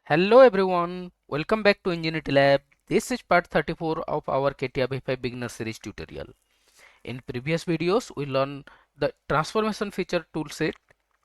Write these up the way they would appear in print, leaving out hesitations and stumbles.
Hello everyone, welcome back to Enginuity Lab. This is part 34 of our CATIA V5 beginner series tutorial. In previous videos, we learned the transformation feature toolset,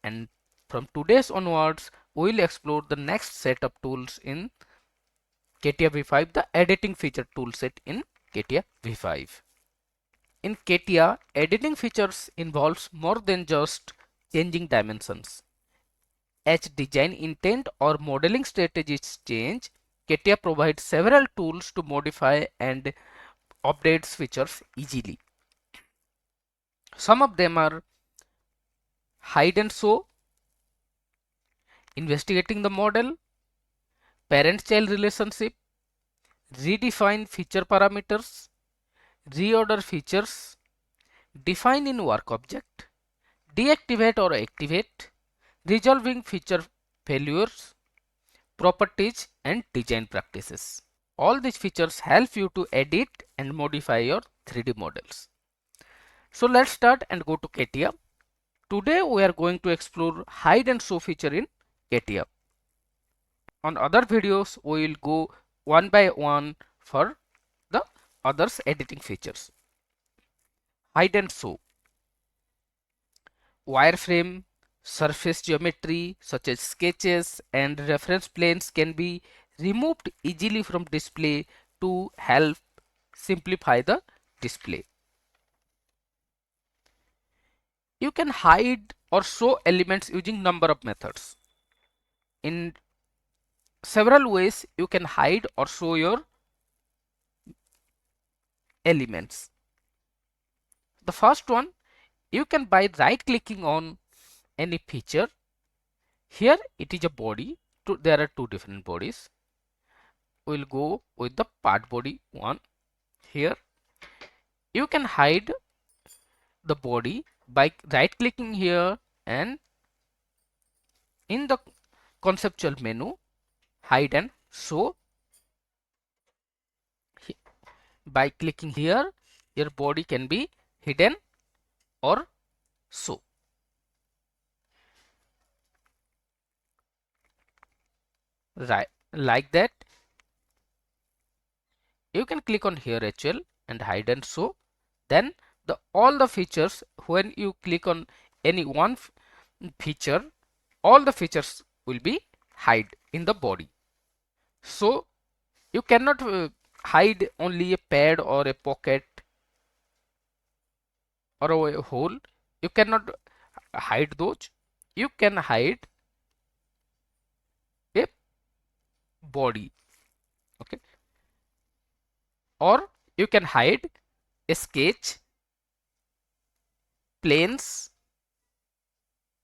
and from today's onwards, we will explore the next set of tools in CATIA V5, the editing feature toolset in CATIA V5. In CATIA, editing features involves more than just changing dimensions. As design intent or modeling strategies change, CATIA provides several tools to modify and update features easily. Some of them are hide and show, investigating the model, parent-child relationship, redefine feature parameters, reorder features, define in work object, deactivate or activate, resolving feature failures, properties, and design practices. All these features help you to edit and modify your 3D models. So let's start and go to CATIA. Today we are going to explore hide and show feature in CATIA. On other videos we will go one by one for the others editing features. Hide and show. Wireframe, surface geometry such as sketches and reference planes can be removed easily from display to help simplify the display. You can hide or show elements using number of methods. In several ways you can hide or show your elements. The first one, you can by right clicking on any feature. Here it is a body. There are two different bodies. We'll go with the part body one. Here you can hide the body by right clicking here and in the conceptual menu hide and show. By clicking here, your body can be hidden or show. Right, like that. You can click on here as well and hide and show. Then all the features, when you click on any one feature, all the features will be hide in the body. So you cannot hide only a pad or a pocket or a hole. You cannot hide those. You can hide a body, okay, or you can hide a sketch, planes.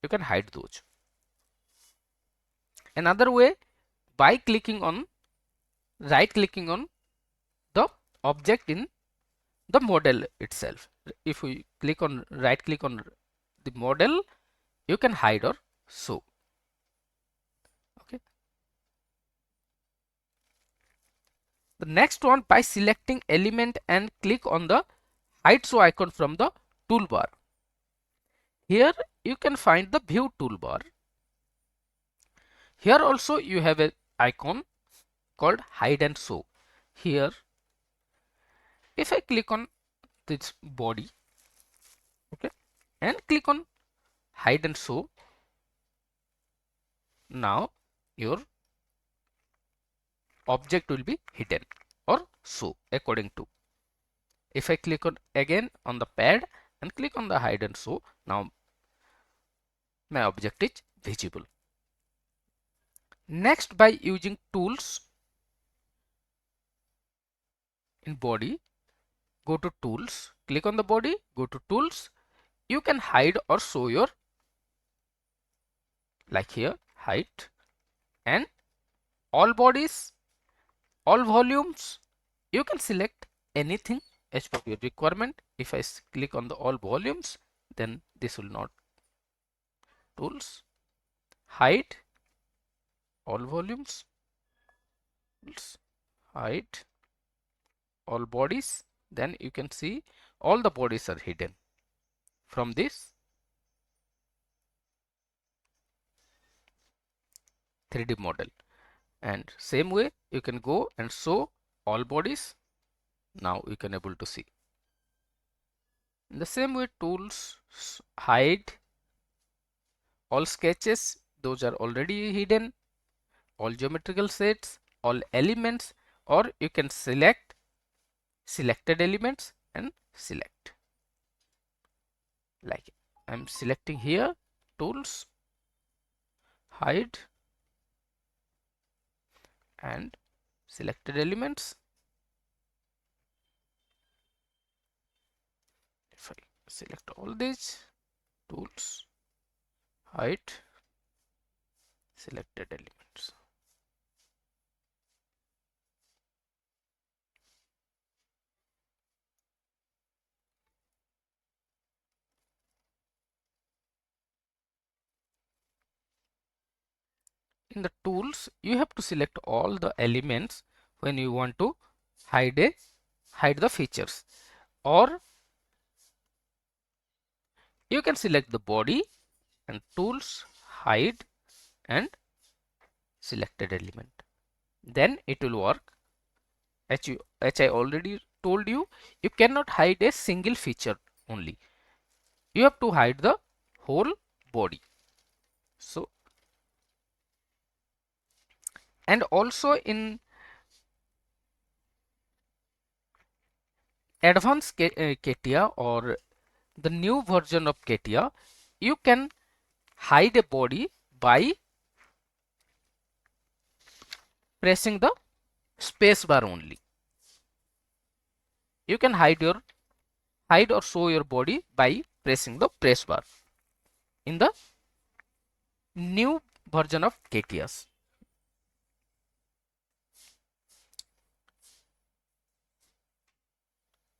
You can hide those. Another way, by clicking on right clicking on the object in the model itself. If we click on right click on the model, you can hide or show. Okay. The next one, by selecting element and click on the hide show icon from the toolbar. Here you can find the view toolbar. Here also you have an icon called hide and show. Here if I click on this body, okay, and click on hide and show, now your object will be hidden or show according to. If I click on again on the pad and click on the hide and show, now my object is visible. Next, by using tools in body, go to tools, click on the body, go to tools. You can hide or show your, like here, height and all bodies, all volumes. You can select anything as per your requirement. If I click on the all volumes, then this will not. Tools, hide all volumes, tools, hide all bodies. Then you can see all the bodies are hidden from this 3D model. And same way you can go and show all bodies. Now you can able to see. In the same way, tools hide all sketches, those are already hidden, all geometrical sets, all elements, or you can select selected elements and select. Like I'm selecting here, tools, hide, and selected elements. If I select all these, tools, hide, selected elements. In the tools, you have to select all the elements when you want to hide the features, or you can select the body and tools, hide, and selected element. Then it will work. As I already told you, you cannot hide a single feature only. You have to hide the whole body. So, and also in advanced CATIA or the new version of CATIA, you can hide a body by pressing the space bar only. You can hide or show your body by pressing the press bar in the new version of CATIAs.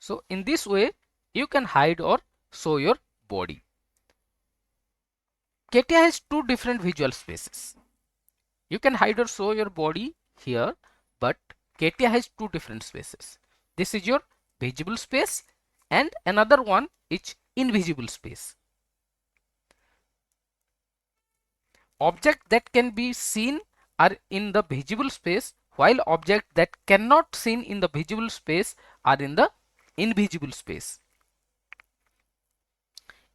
So in this way, you can hide or show your body. CATIA has two different visual spaces. You can hide or show your body here, but CATIA has two different spaces. This is your visible space and another one is invisible space. Objects that can be seen are in the visible space, while objects that cannot seen in the visible space are in the invisible space.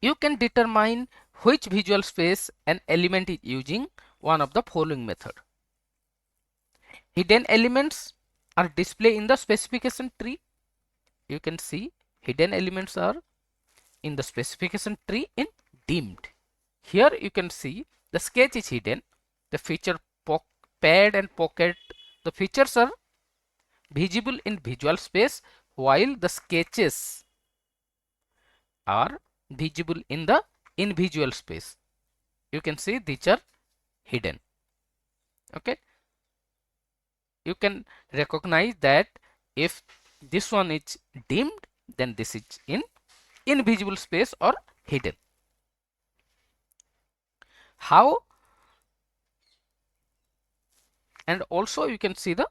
You can determine which visual space an element is using one of the following method. Hidden elements are displayed in the specification tree. You can see hidden elements are in the specification tree in dimmed. Here you can see the sketch is hidden, the feature pad and pocket, the features are visible in visual space, while the sketches are visible in the invisual space. You can see these are hidden. Okay, you can recognize that if this one is dimmed, then this is in invisible space or hidden. How? And also you can see the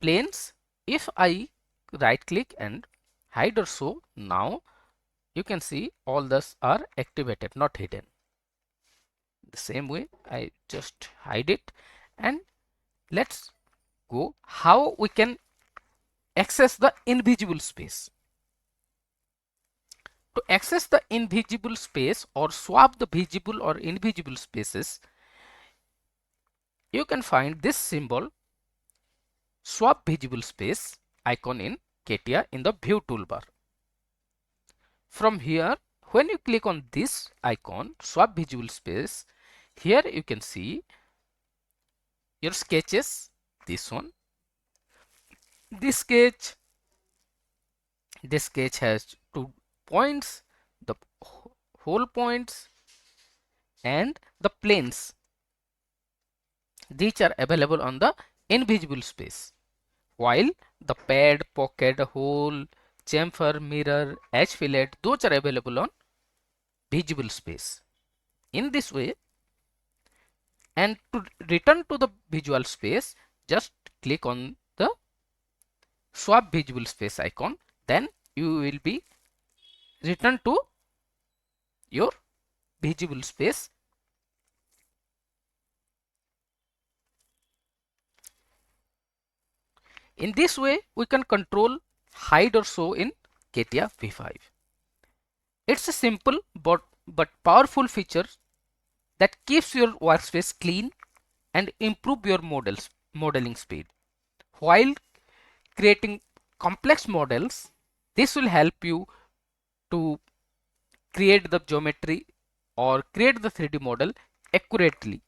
planes. If I right click and hide or show, now you can see all those are activated, not hidden. The same way I just hide it, and let's go how we can access the invisible space. To access the invisible space or swap the visible or invisible spaces, you can find this symbol swap visible space icon in CATIA in the view toolbar. From here, when you click on this icon swap visible space, here you can see your sketches. This one, this sketch has 2 points, the whole points and the planes. These are available on the invisible space, while the pad, pocket, hole, chamfer, mirror, edge fillet, those are available on visible space. In this way, and to return to the visual space, just click on the swap visible space icon, then you will be returned to your visible space. In this way, we can control hide or show in CATIA V5. It's a simple but powerful feature that keeps your workspace clean and improve your modeling speed. While creating complex models, this will help you to create the geometry or create the 3D model accurately.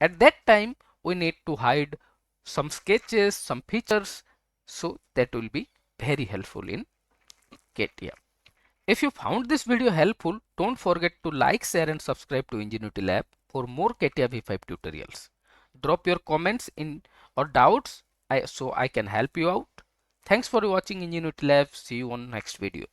At that time, we need to hide some sketches, some features, so that will be very helpful in CATIA. If you found this video helpful, don't forget to like, share and subscribe to Enginuity Lab for more CATIA V5 tutorials. Drop your comments in or doubts so I can help you out. Thanks for watching Enginuity Lab. See you on next video.